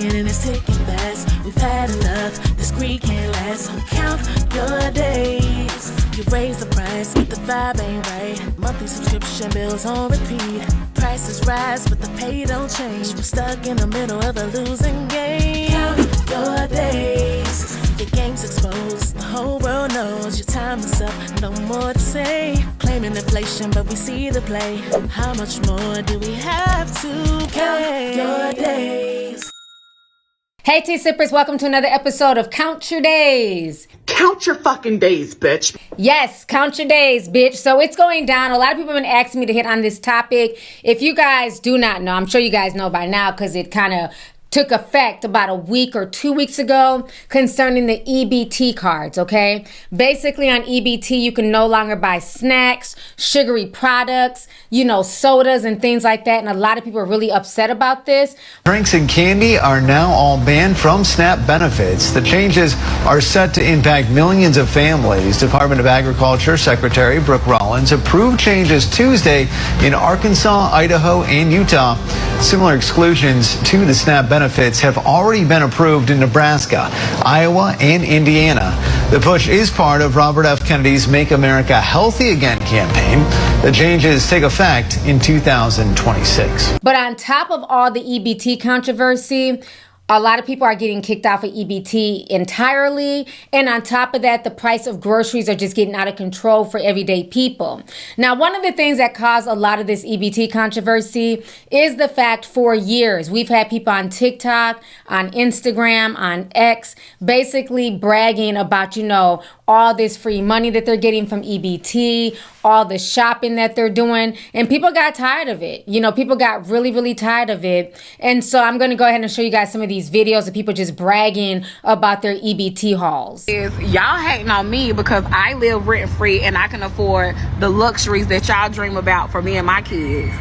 ticking and it's ticking fast. We've had enough, this greed can't last. So count your days. You raise the price, but the vibe ain't right. Monthly subscription bills on repeat. Prices rise, but the pay don't change. We're stuck in the middle of a losing game. Count your days. Your game's exposed, the whole world knows your time is up, no more to say. Claiming inflation, but we see the play. How much more do we have to pay? Count your days. Hey tea sippers, welcome to another episode of Count Your Days. Count your fucking days, bitch. Yes, count your days, bitch. So it's going down. A lot of people have been asking me to hit on this topic. If you guys do not know, I'm sure you guys know by now because it kind of took effect about a week or 2 weeks ago concerning the EBT cards, okay? Basically on EBT, you can no longer buy snacks, sugary products, sodas and things like that. And a lot of people are really upset about this. Drinks and candy are now all banned from SNAP benefits. The changes are set to impact millions of families. Department of Agriculture Secretary Brooke Rollins approved changes Tuesday in Arkansas, Idaho, and Utah. Similar exclusions to the SNAP benefits have already been approved in Nebraska, Iowa, and Indiana. The push is part of Robert F. Kennedy's Make America Healthy Again campaign. The changes take effect in 2026. But on top of all the EBT controversy, a lot of people are getting kicked off of EBT entirely. And on top of that, the price of groceries are just getting out of control for everyday people. Now, one of the things that caused a lot of this EBT controversy is the fact for years, we've had people on TikTok, on Instagram, on X, basically bragging about, all this free money that they're getting from EBT, all the shopping that they're doing. And people got tired of it. People got really, really tired of it. And so I'm going to go ahead and show you guys some of these videos of people just bragging about their EBT hauls. Y'all hating on me because I live rent free and I can afford the luxuries that y'all dream about for me and my kids.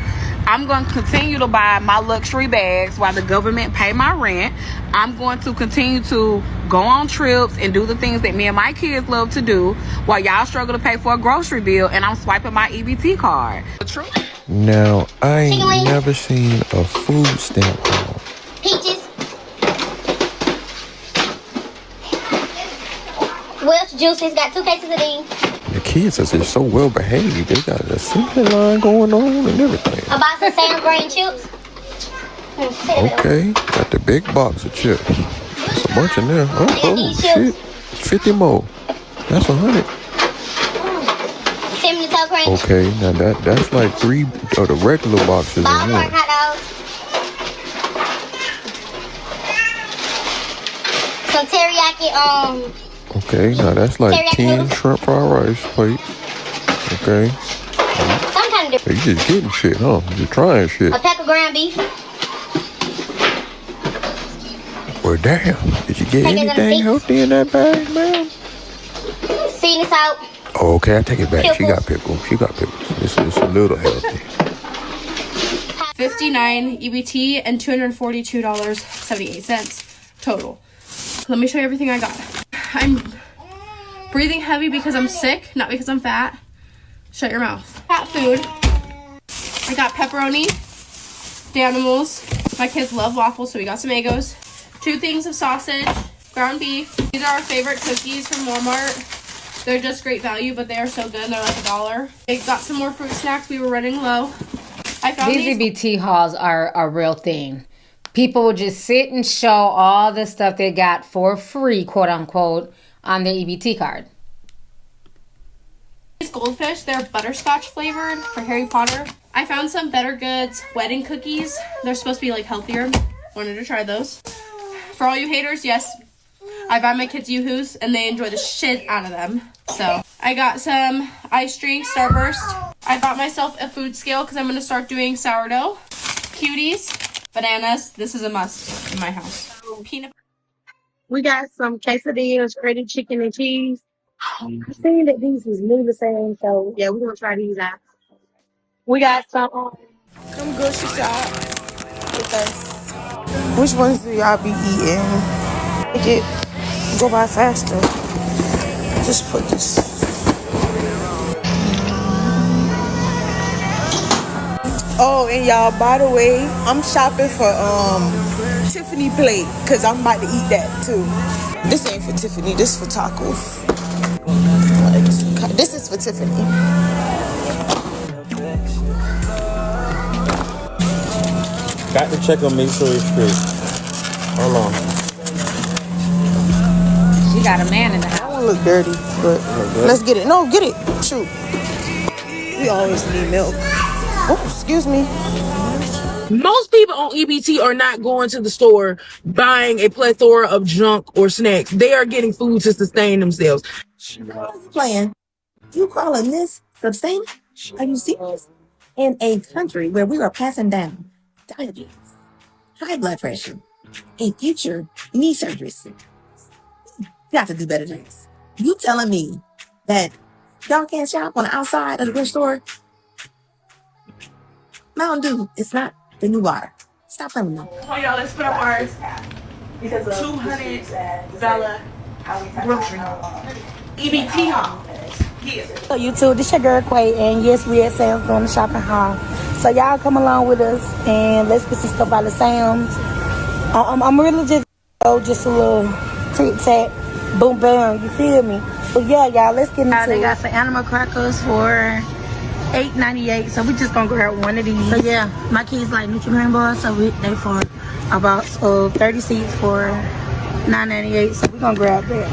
I'm going to continue to buy my luxury bags while the government pay my rent. I'm going to continue to go on trips and do the things that me and my kids love to do while y'all struggle to pay for a grocery bill and I'm swiping my EBT card. True. Now, I ain't never seen a food stamp haul. Peaches. Welch juices, got 2 cases of these. The kids are just so well behaved. They got a assembly line going on and everything. A box of Sam grain chips. Okay, got the big box of chips. That's a bunch in there. Oh shit. 50 more. That's 100. Cinnamon toast crunch. Okay, now that's like 3 of the regular boxes in Ballpark one. hot dogs. Some teriyaki, Okay, now that's like teriyaki 10 noodles. shrimp fried rice plates. Okay. Some kind of You just getting shit, huh? You're trying shit. a pack of ground beef. Well, damn. Did you get Take it in the anything seats. healthy in that bag, man? Seasoning salt. Oh, okay, I take it back. She got Pickles. pickles. It's a little healthy. $59 EBT and $242.78 total. Let me show you everything I got. I'm breathing heavy because I'm sick, not because I'm fat. Shut your mouth. Cat food. I got pepperoni, Danimals. My kids love waffles, so we got some Eggos. 2 things of sausage, ground beef. These are our favorite cookies from Walmart. They're just great value, but they are so good. They're like $1. I got some more fruit snacks. We were running low. I found These EBT hauls are a real thing. People will just sit and show all the stuff they got for free, quote unquote, on their EBT card. These goldfish, they're butterscotch flavored for Harry Potter. I found some Better Goods wedding cookies. They're supposed to be like healthier. Wanted to try those. For all you haters, yes, I buy my kids Yoo-Hoos and they enjoy the shit out of them. So I got some ice drink, Starburst. I bought myself a food scale because I'm going to start doing sourdough. Cuties, bananas. This is a must in my house. Peanut. We got some quesadillas, shredded chicken and cheese. I seen that these was new the same, so yeah, we're gonna try these out. We got some Come grocery shop with us. Which ones do y'all be eating? Make it go by faster. Just put this. Oh, and y'all, by the way, I'm shopping for Tiffany plate, because I'm about to eat that too. This ain't for Tiffany, this for tacos. This is for Tiffany. Got to check on, make sure it's straight. Hold on. She got a man in the house. That one look dirty, but let's get it. No, get it. Shoot. We always need milk. Oh, excuse me. Most people on EBT are not going to the store buying a plethora of junk or snacks. They are getting food to sustain themselves. What are you playing? You calling this sustainable? Are you serious? In a country where we are passing down diabetes, high blood pressure, and future knee surgeries, you got to do better than this. You telling me that y'all can't shop on the outside of the grocery store? Mountain Dew, it's not the new water. Stop playing with me. Come on, y'all, let's put up our $200 grocery EBT haul. So YouTube, this your girl Quay, and yes, we at Sam's doing the shopping haul. So y'all come along with us and let's get some stuff out of Sam's. I'm really just a little tic tac, boom boom. You feel me? But yeah, y'all, let's get into it. They got some animal crackers for $8.98, so we just gonna grab one of these. So yeah, my kids like Nutriment bars, so they for about 30 seats for $9.98. So we gonna grab that.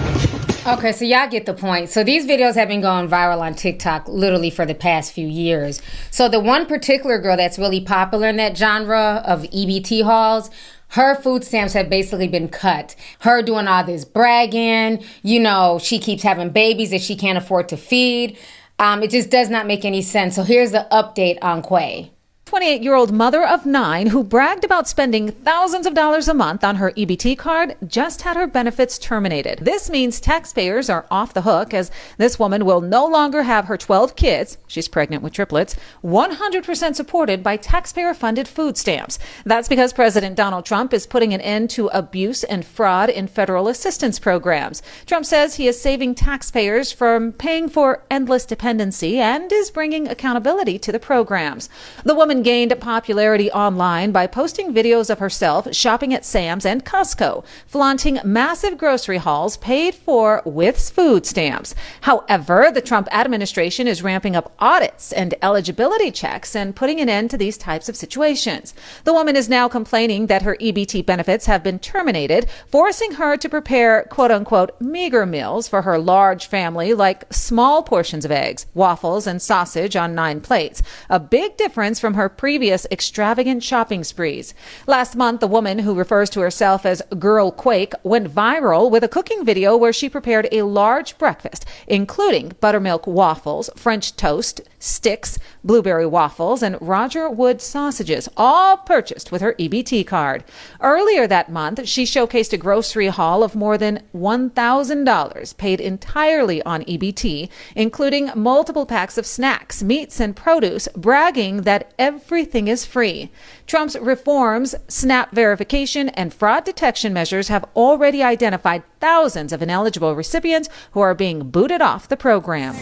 Okay, so y'all get the point. So these videos have been going viral on TikTok literally for the past few years. So the one particular girl that's really popular in that genre of EBT hauls, her food stamps have basically been cut. Her doing all this bragging, you know, she keeps having babies that she can't afford to feed. It just does not make any sense. So here's the update on Quay. 28-year-old mother of 9 who bragged about spending thousands of dollars a month on her EBT card just had her benefits terminated. This means taxpayers are off the hook, as this woman will no longer have her 12 kids, she's pregnant with triplets, 100% supported by taxpayer-funded food stamps. That's because President Donald Trump is putting an end to abuse and fraud in federal assistance programs. Trump says he is saving taxpayers from paying for endless dependency and is bringing accountability to the programs. The woman gained popularity online by posting videos of herself shopping at Sam's and Costco, flaunting massive grocery hauls paid for with food stamps. However, the Trump administration is ramping up audits and eligibility checks and putting an end to these types of situations. The woman is now complaining that her EBT benefits have been terminated, forcing her to prepare quote-unquote meager meals for her large family, like small portions of eggs, waffles, and sausage on 9 plates. A big difference from her previous extravagant shopping sprees. Last month, the woman, who refers to herself as Girl Quake, went viral with a cooking video where she prepared a large breakfast, including buttermilk waffles, French toast, sticks, blueberry waffles, and Roger Wood sausages, all purchased with her EBT card. Earlier that month, she showcased a grocery haul of more than $1,000 paid entirely on EBT, including multiple packs of snacks, meats, and produce, bragging that everything is free. Trump's reforms, SNAP verification, and fraud detection measures have already identified thousands of ineligible recipients who are being booted off the program.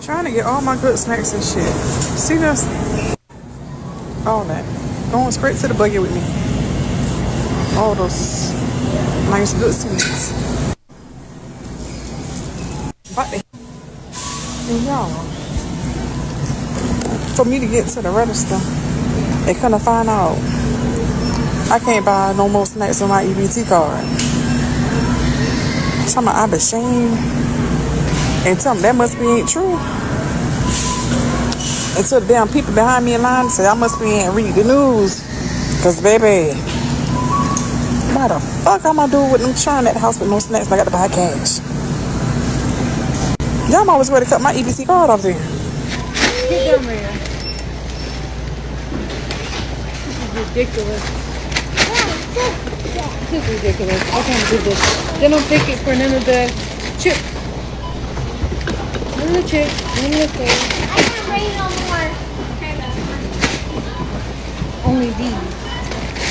Trying to get all my good snacks and shit. See this? All that. Going straight to the buggy with me. All those nice good snacks. But and y'all, for me to get to the register, they couldn't find out I can't buy no more snacks on my EBT card. Tell me I'm ashamed and tell me that must be ain't true. Until the damn people behind me in line say I must be ain't read the news. Cause baby, what the fuck am I doing with them churn at the house with no snacks and I got to buy cash? Y'all always ready to cut my EBT card off there. Get down there. This is ridiculous. This is ridiculous. I can't do this. They don't take it for none of the chips. None of the chips. None of the things. I can't bring no more. Only these.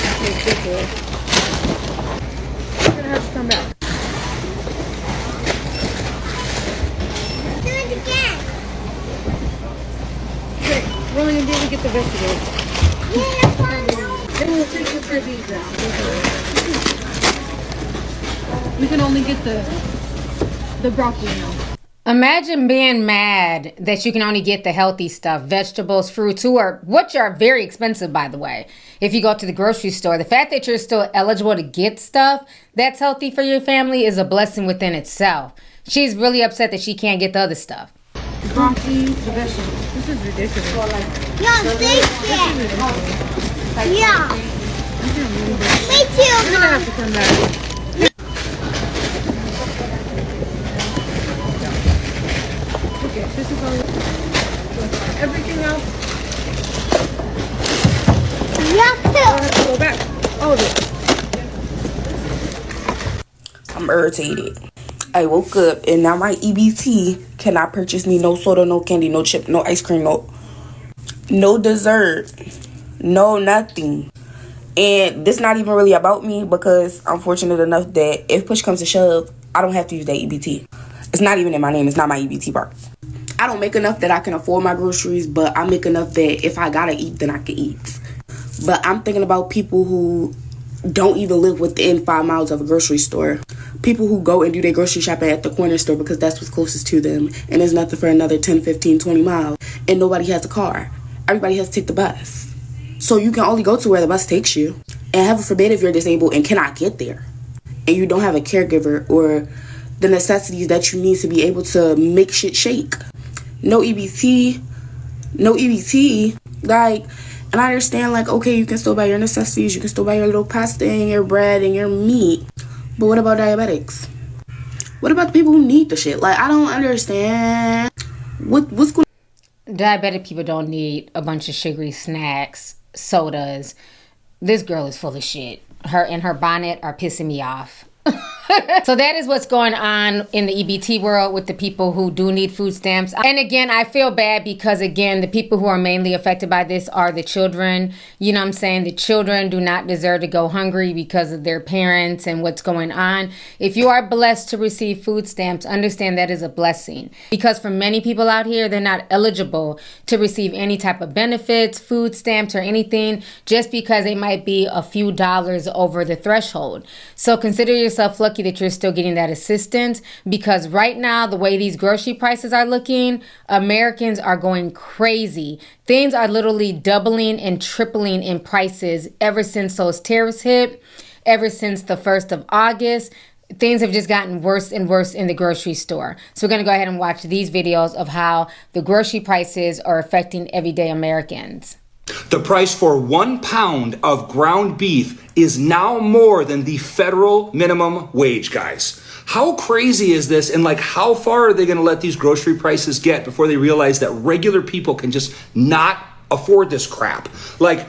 That's ridiculous. You're gonna have to come back. Do it again. Okay, we're only gonna be able to get the vegetables. Yeah, that's fine. Then we'll take the these out. We can only get the broccoli now. Imagine being mad that you can only get the healthy stuff, vegetables, fruits, which are very expensive, by the way. If you go to the grocery store, the fact that you're still eligible to get stuff that's healthy for your family is a blessing within itself. She's really upset that she can't get the other stuff. Broccoli, the vegetables. This is ridiculous. Yeah, thank you. Yeah. Me too, You're gonna have to come back. Okay, this is all. Everything else. Yeah, too. I have to go back. All of it. I'm irritated. I woke up and now my EBT cannot purchase me no soda, no candy, no chip, no ice cream, no dessert, no nothing. And this not even really about me because I'm fortunate enough that if push comes to shove, I don't have to use that EBT. It's not even in my name. It's not my EBT part. I don't make enough that I can afford my groceries, but I make enough that if I gotta eat, then I can eat. But I'm thinking about people who don't even live within 5 miles of a grocery store. People who go and do their grocery shopping at the corner store because that's what's closest to them. And there's nothing for another 10, 15, 20 miles. And nobody has a car. Everybody has to take the bus. So you can only go to where the bus takes you. And heaven forbid if you're disabled and cannot get there. And you don't have a caregiver or the necessities that you need to be able to make shit shake. No EBT. No EBT. Like, and I understand, like, okay, you can still buy your necessities. You can still buy your little pasta and your bread and your meat. But what about diabetics? What about the people who need the shit? Like, I don't understand. What's going on? Diabetic people don't need a bunch of sugary snacks, sodas. This girl is full of shit. Her and her bonnet are pissing me off. So that is what's going on in the EBT world with the people who do need food stamps. And again, I feel bad because, again, the people who are mainly affected by this are the children. You know what I'm saying? The children do not deserve to go hungry because of their parents and what's going on. If you are blessed to receive food stamps, understand that is a blessing. Because for many people out here, they're not eligible to receive any type of benefits, food stamps, or anything just because they might be a few dollars over the threshold. So consider yourself lucky that you're still getting that assistance, because right now, the way these grocery prices are looking, Americans are going crazy. Things are literally doubling and tripling in prices ever since those tariffs hit, ever since the 1st of August. Things have just gotten worse and worse in the grocery store. So we're going to go ahead and watch these videos of how the grocery prices are affecting everyday Americans. The price for 1 pound of ground beef is now more than the federal minimum wage, guys. How crazy is this? And like, how far are they going to let these grocery prices get before they realize that regular people can just not afford this crap? Like,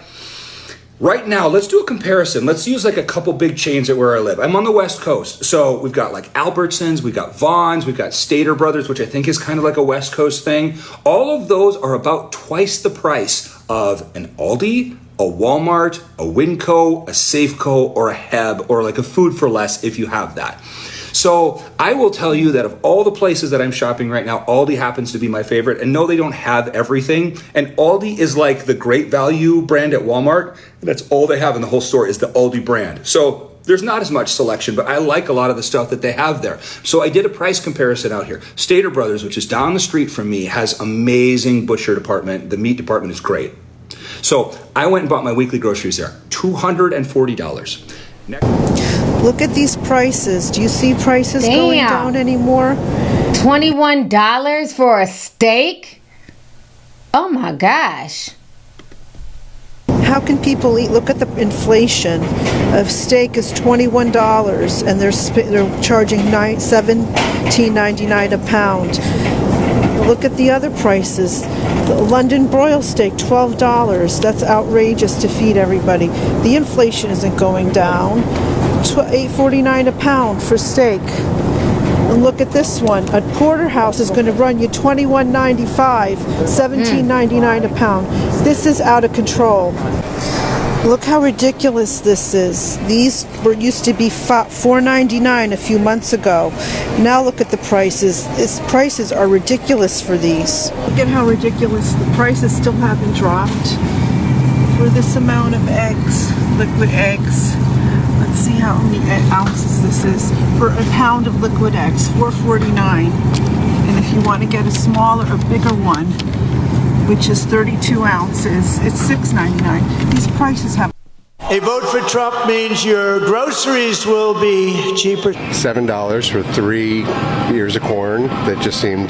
right now, let's do a comparison. Let's use like a couple big chains at where I live. I'm on the West Coast. So we've got like Albertsons, we've got Vons, we've got Stater Brothers, which I think is kind of like a West Coast thing. All of those are about twice the price of an Aldi, a Walmart, a Winco, a Safeco, or a Heb, or like a Food for Less if you have that. So I will tell you that of all the places that I'm shopping right now, Aldi happens to be my favorite. And no, they don't have everything. And Aldi is like the great value brand at Walmart. That's all they have in the whole store is the Aldi brand. So there's not as much selection, but I like a lot of the stuff that they have there. So I did a price comparison out here. Stater Brothers, which is down the street from me, has amazing butcher department. The meat department is great. So I went and bought my weekly groceries there, $240. Look at these prices. Do you see prices going down anymore? $21 for a steak? Oh my gosh. How can people eat? Look at the inflation. A steak is $21 and they're charging $17.99 a pound. Look at the other prices. The London broil steak, $12. That's outrageous to feed everybody. The inflation isn't going down. $8.49 a pound for steak. And look at this one. A porterhouse is going to run you $21.95, $17.99 a pound. This is out of control. Look how ridiculous this is. These used to be $4.99 a few months ago. Now look at the prices. These prices are ridiculous for these. Look at how ridiculous the prices still haven't dropped for this amount of eggs, liquid eggs. Let's see how many ounces this is. For a pound of Liquid X, $4.49. And if you want to get a smaller, a bigger one, which is 32 ounces, it's $6.99. These prices have... A vote for Trump means your groceries will be cheaper. $7 for 3 ears of corn. That just seemed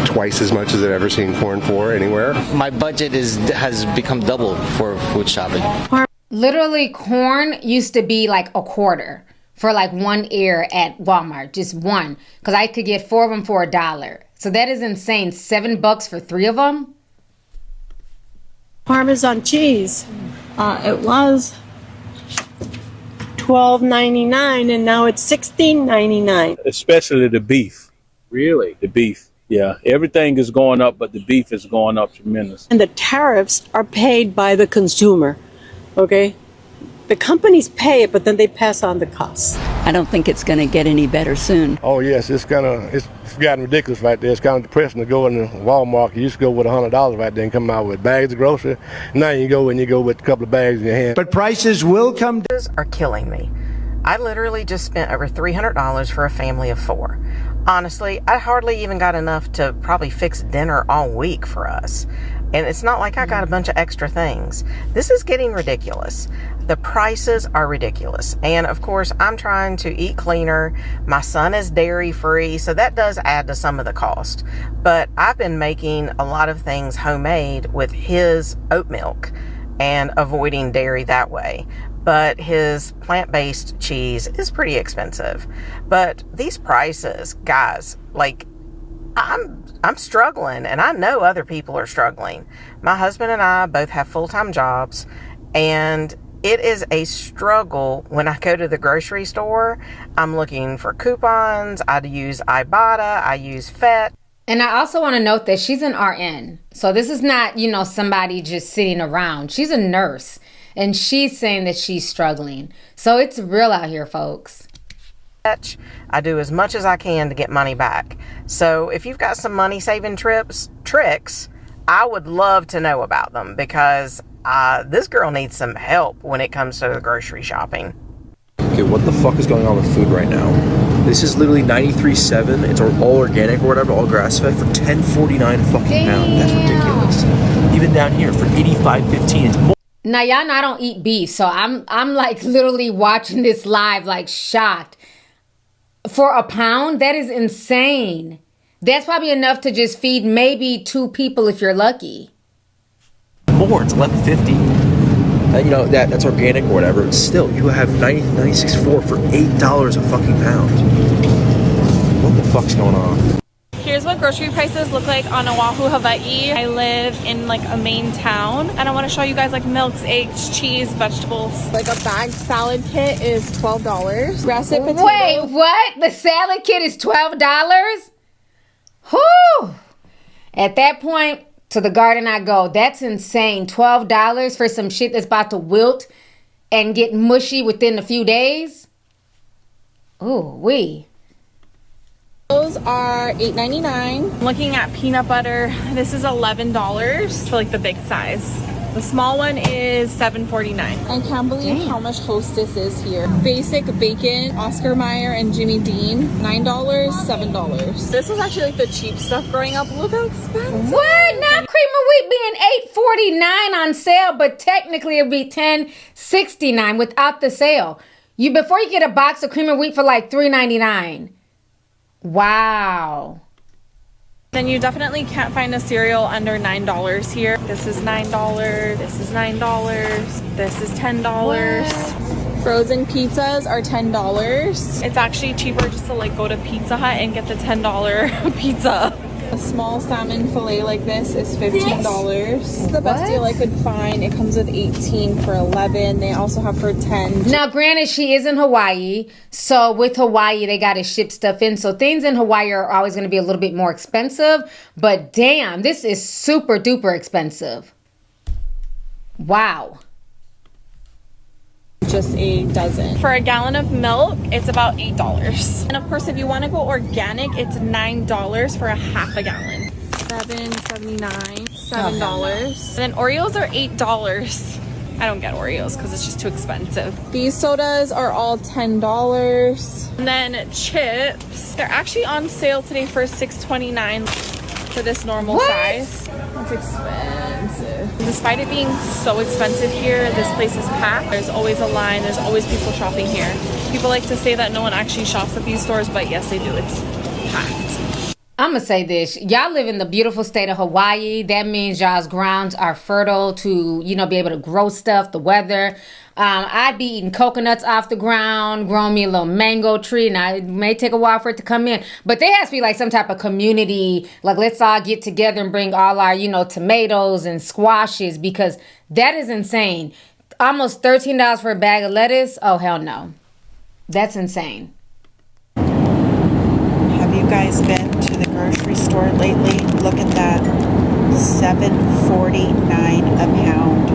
twice as much as I've ever seen corn for anywhere. My budget has become double for food shopping. Literally, corn used to be like a quarter for like 1 ear at Walmart, just one, because I could get 4 of them for $1. So that is insane. $7 for 3 of them. Parmesan cheese. It was $12.99 and now it's $16.99. Especially the beef. Really? The beef. Yeah. Everything is going up, but the beef is going up tremendous. And the tariffs are paid by the consumer. Okay? The companies pay it, but then they pass on the costs. I don't think it's going to get any better soon. Oh yes, it's gotten ridiculous right there. It's kind of depressing to go in the Walmart. You used to go with $100 right there and come out with bags of groceries. Now you go with a couple of bags in your hand. But prices will come down. Are killing me. I literally just spent over $300 for a family of 4. Honestly, I hardly even got enough to probably fix dinner all week for us. And it's not like I got a bunch of extra things. This is getting ridiculous. The prices are ridiculous. And of course, I'm trying to eat cleaner. My son is dairy free, so that does add to some of the cost. But I've been making a lot of things homemade with his oat milk and avoiding dairy that way. But his plant-based cheese is pretty expensive. But these prices, guys, like, I'm struggling, and I know other people are struggling. My husband and I both have full-time jobs, and it is a struggle when I go to the grocery store. I'm looking for coupons. I use Ibotta. I use FET. And I also want to note that she's an RN. So this is not, somebody just sitting around. She's a nurse, and she's saying that she's struggling. So it's real out here, folks. I do as much as I can to get money back. So if you've got some money saving tricks, I would love to know about them, because this girl needs some help when it comes to the grocery shopping. Okay, what the fuck is going on with food right now? This is literally 93.7. It's all organic or whatever, all grass fed for $10.49 a fucking pound. That's ridiculous. Even down here for $85.15. It's more. Now y'all know I don't eat beef, so I'm like literally watching this live like shocked. For a pound, that is insane. That's probably enough to just feed maybe 2 people if you're lucky. More, it's $11.50. That's organic or whatever. Still, you have 96.4 for $8 a fucking pound. What the fuck's going on? Here's what grocery prices look like on Oahu, Hawaii. I live in like a main town, and I want to show you guys like milks, eggs, cheese, vegetables. Like a bagged salad kit is $12. Russet potatoes. Wait, what? The salad kit is $12? Whew! At that point, to the garden I go. That's insane. $12 for some shit that's about to wilt and get mushy within a few days? Ooh, wee. Those are $8.99. Looking at peanut butter, this is $11 for like the big size. The small one is $7.49. I can't believe how much Hostess is here. Basic bacon, Oscar Mayer and Jimmy Dean, $9, $7. This was actually like the cheap stuff growing up. Look how expensive. What? Now cream of wheat being $8.49 on sale, but technically it'd be $10.69 without the sale. Before you get a box of cream of wheat for like $3.99. Wow. Then you definitely can't find a cereal under $9 here. This is $9, this is $9, this is $10. What? Frozen pizzas are $10. It's actually cheaper just to like go to Pizza Hut and get the $10 pizza. A small salmon fillet like this is $15. It's the best deal I could find. It comes with 18 for $11. They also have for 10. Now, granted, she is in Hawaii. So with Hawaii, they got to ship stuff in. So things in Hawaii are always going to be a little bit more expensive. But damn, this is super duper expensive. Wow. Just a dozen. For a gallon of milk, it's about $8. And of course, if you want to go organic, it's $9 for a half a gallon. $7.79, $7. Then Oreos are $8. I don't get Oreos because it's just too expensive. These sodas are all $10. And then chips, they're actually on sale today for $6.29 for this normal size. That's expensive. Despite it being so expensive here, this place is packed. There's always a line. There's always people shopping here. People like to say that no one actually shops at these stores, but yes, they do. It's packed. I'm going to say this. Y'all live in the beautiful state of Hawaii. That means y'all's grounds are fertile to, be able to grow stuff, the weather. I'd be eating coconuts off the ground, growing me a little mango tree, and it may take a while for it to come in. But there has to be like some type of community, like let's all get together and bring all our, tomatoes and squashes, because that is insane. Almost $13 for a bag of lettuce? Oh, hell no. That's insane. Have you guys been to the grocery store lately? Look at that. $7.49 a pound.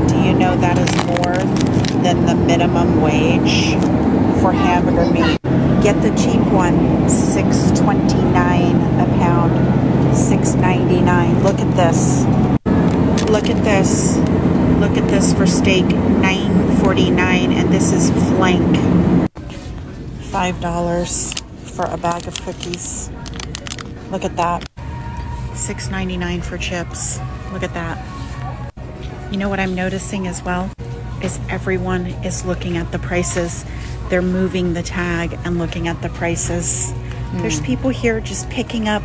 Do you know that is more than the minimum wage for hamburger meat? Get the cheap one, $6.29 a pound, $6.99. Look at this. Look at this. Look at this for steak, $9.49, and this is flank. $5 for a bag of cookies. Look at that. $6.99 for chips. Look at that. You know what I'm noticing as well is everyone is looking at the prices. They're moving the tag and looking at the prices. There's people here just picking up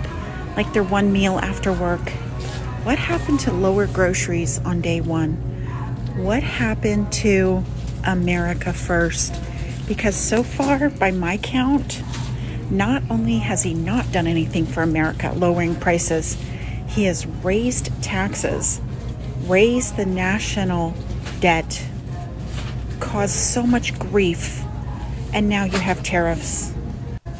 like their one meal after work. What happened to lower groceries on day one? What happened to America first? Because so far, by my count, not only has he not done anything for America, lowering prices, he has raised taxes, raised the national debt, caused so much grief, and now you have tariffs.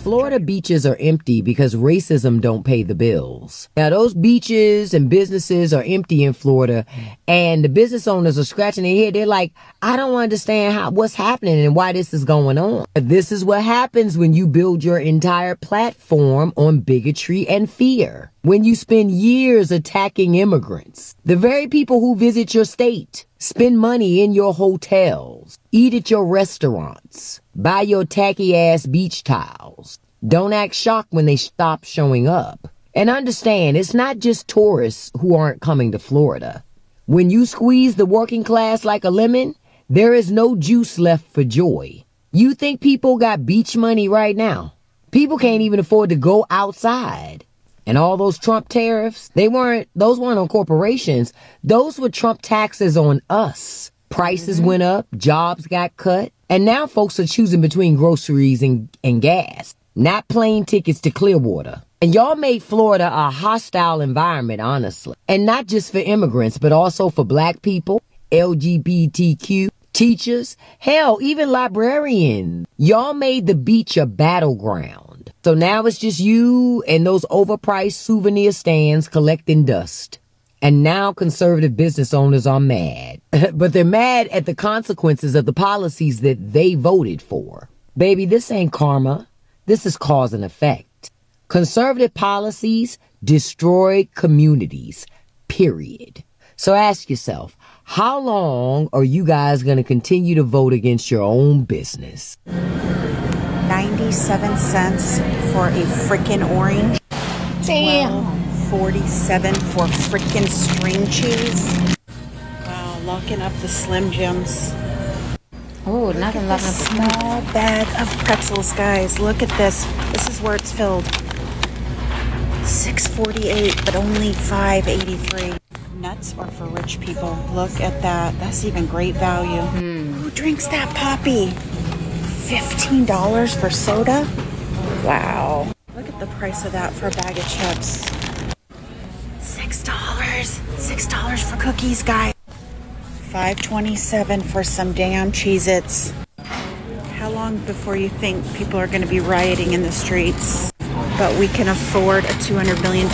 Florida beaches are empty because racism don't pay the bills. Now, those beaches and businesses are empty in Florida, and the business owners are scratching their head. They're like, I don't understand what's happening and why this is going on. This is what happens when you build your entire platform on bigotry and fear. When you spend years attacking immigrants, the very people who visit your state, spend money in your hotels, eat at your restaurants, buy your tacky ass beach towels. Don't act shocked when they stop showing up. And understand, it's not just tourists who aren't coming to Florida. When you squeeze the working class like a lemon, there is no juice left for joy. You think people got beach money right now? People can't even afford to go outside. And all those Trump tariffs, those weren't on corporations. Those were Trump taxes on us. Prices went up, jobs got cut, and now folks are choosing between groceries and gas, not plane tickets to Clearwater. And y'all made Florida a hostile environment, honestly. And not just for immigrants, but also for black people, LGBTQ, teachers, hell, even librarians. Y'all made the beach a battleground. So now it's just you and those overpriced souvenir stands collecting dust. And now conservative business owners are mad. But they're mad at the consequences of the policies that they voted for. Baby, this ain't karma. This is cause and effect. Conservative policies destroy communities, period. So ask yourself, how long are you guys going to continue to vote against your own business? 97 cents for a freaking orange. Damn. $12.47 for freaking string cheese. Wow, locking up the Slim Jims. Oh, nothing locking up the small bag of pretzels, guys. Look at this. This is where it's filled. $6.48, but only $5.83. Nuts are for rich people. Look at that. That's even great value. Who drinks that poppy? $15 for soda? Wow. Look at the price of that for a bag of chips. $6. $6 for cookies, guys. $5.27 for some damn Cheez-Its. How long before you think people are going to be rioting in the streets? But we can afford a $200 million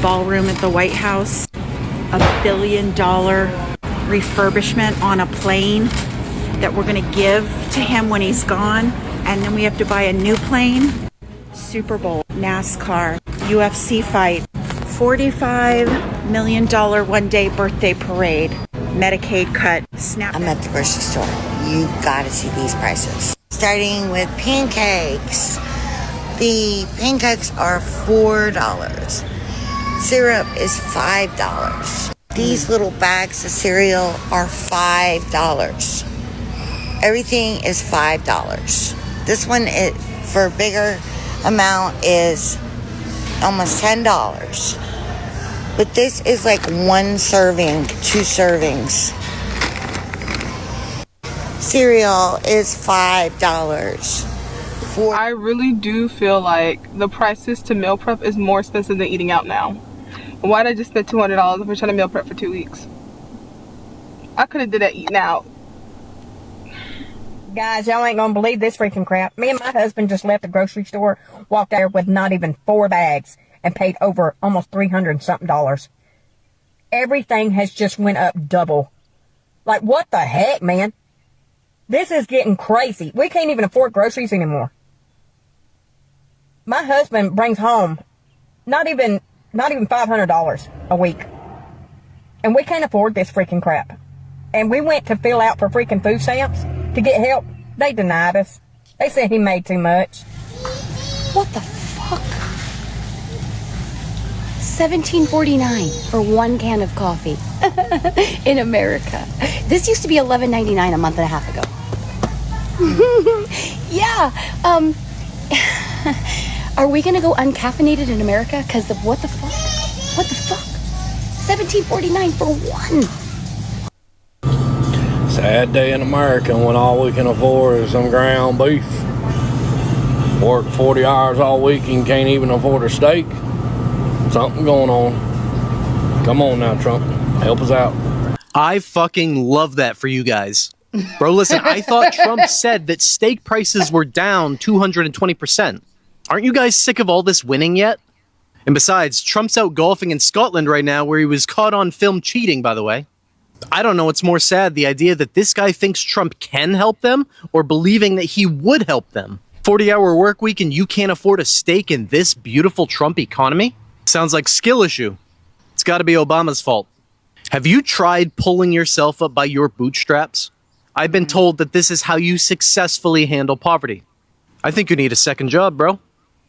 ballroom at the White House. $1 billion refurbishment on a plane that we're going to give to him when he's gone. And then we have to buy a new plane. Super Bowl, NASCAR, UFC fight, $45 million one-day birthday parade. Medicaid cut. Snap. I'm at the grocery store. You gotta see these prices. Starting with pancakes. The pancakes are $4. Syrup is $5. These little bags of cereal are $5. Everything is $5. This one, for a bigger amount, is almost $10. But this is like 1 serving, 2 servings. Cereal is $5. I really do feel like the prices to meal prep is more expensive than eating out now. Why did I just spend $200 if we're trying to meal prep for 2 weeks? I could have did that eating out. Guys, y'all ain't gonna believe this freaking crap. Me and my husband just left the grocery store, walked there with not even 4 bags, and paid over almost $300 and something. Everything has just went up double. Like, what the heck, man? This is getting crazy. We can't even afford groceries anymore. My husband brings home not even $500 a week. And we can't afford this freaking crap. And we went to fill out for freaking food stamps to get help. They denied us. They said he made too much. What the fuck? $17.49 for 1 can of coffee in America. This used to be $11.99 a month and a half ago. Yeah. Are we gonna go uncaffeinated in America? Cause of what the fuck? What the fuck? $17.49 for 1. Sad day in America when all we can afford is some ground beef. Work 40 hours all week and can't even afford a steak. Something going on. Come on now, Trump. Help us out. I fucking love that for you guys. Bro, listen, I thought Trump said that steak prices were down 220%. Aren't you guys sick of all this winning yet? And besides, Trump's out golfing in Scotland right now where he was caught on film cheating, by the way. I don't know what's more sad, the idea that this guy thinks Trump can help them or believing that he would help them. 40-hour work week and you can't afford a steak in this beautiful Trump economy? Sounds like skill issue. It's got to be Obama's fault. Have you tried pulling yourself up by your bootstraps? I've been told that this is how you successfully handle poverty. I think you need a second job, bro.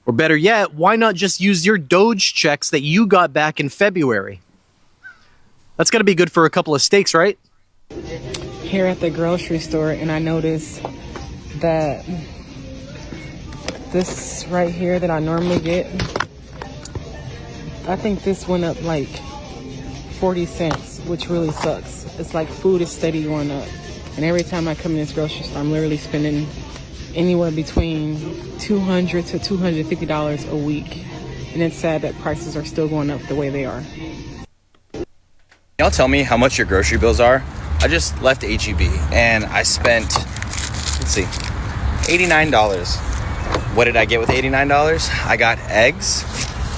Or better yet, why not just use your Doge checks that you got back in February? That's got to be good for a couple of steaks, right? Here at the grocery store, and I noticed that this right here that I normally get, I think this went up like 40 cents, which really sucks. It's like food is steady going up. And every time I come in this grocery store, I'm literally spending anywhere between $200 to $250 a week. And it's sad that prices are still going up the way they are. Y'all tell me how much your grocery bills are? I just left HEB and I spent, let's see, $89. What did I get with $89? I got eggs,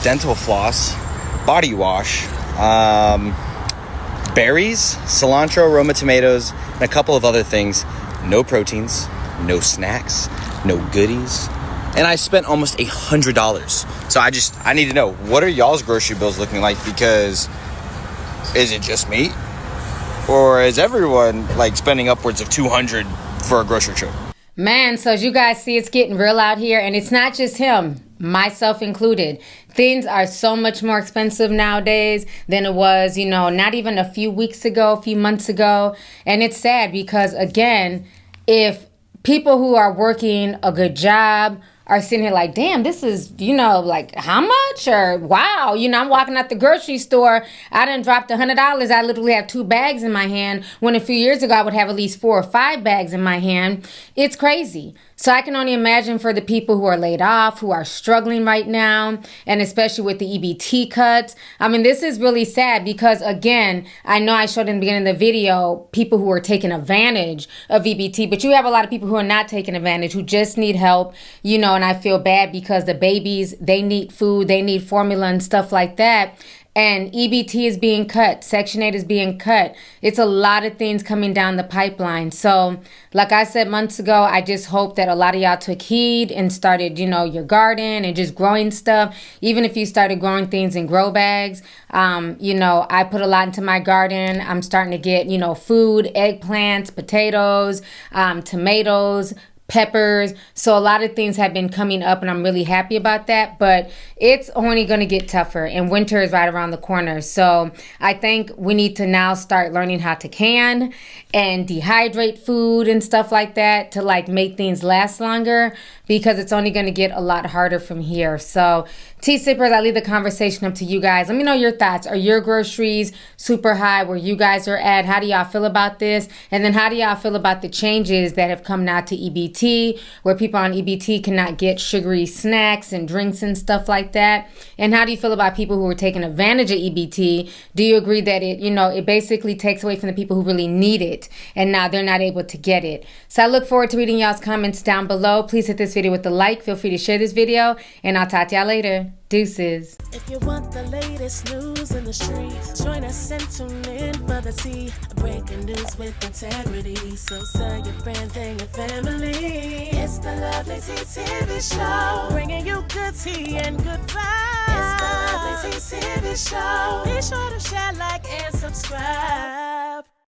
dental floss, body wash, berries, cilantro, Roma tomatoes, and a couple of other things. No proteins, no snacks, no goodies. And I spent almost $100. So I need to know, what are y'all's grocery bills looking like? Because is it just me? Or is everyone like spending upwards of $200 for a grocery trip? Man, so as you guys see, it's getting real out here. And it's not just him, myself included. Things are so much more expensive nowadays than it was, not even a few weeks ago, a few months ago. And it's sad because, again, if people who are working a good job are sitting here like, damn, this is, like how much? Or wow, I'm walking out the grocery store. I done dropped $100. I literally have 2 bags in my hand when a few years ago I would have at least 4 or 5 bags in my hand. It's crazy. So I can only imagine for the people who are laid off, who are struggling right now, and especially with the EBT cuts. I mean, this is really sad because, again, I know I showed in the beginning of the video people who are taking advantage of EBT, but you have a lot of people who are not taking advantage, who just need help, and I feel bad because the babies, they need food, they need formula and stuff like that. And EBT is being cut. Section 8 is being cut. It's a lot of things coming down the pipeline. So, like I said months ago, I just hope that a lot of y'all took heed and started, your garden and just growing stuff. Even if you started growing things in grow bags. I put a lot into my garden. I'm starting to get, food, eggplants, potatoes, tomatoes, peppers. So a lot of things have been coming up and I'm really happy about that, but it's only going to get tougher and winter is right around the corner. So I think we need to now start learning how to can and dehydrate food and stuff like that to make things last longer, because it's only going to get a lot harder from here. So tea sippers, I leave the conversation up to you guys. Let me know your thoughts. Are your groceries super high where you guys are at? How do y'all feel about this? And then how do y'all feel about the changes that have come now to EBT, where people on EBT cannot get sugary snacks and drinks and stuff like that? And how do you feel about people who are taking advantage of EBT? Do you agree that it basically takes away from the people who really need it and now they're not able to get it? So I look forward to reading y'all's comments down below. Please hit this video with a like. Feel free to share this video and I'll talk to y'all later. Deuces. If you want the latest news in the streets, join us and tune in for the tea. Breaking news with integrity. So tell your friends and your family. It's the Lovelyti TV show, bringing you good tea and good vibes. It's the Lovelyti TV show. Be sure to share, like, and subscribe.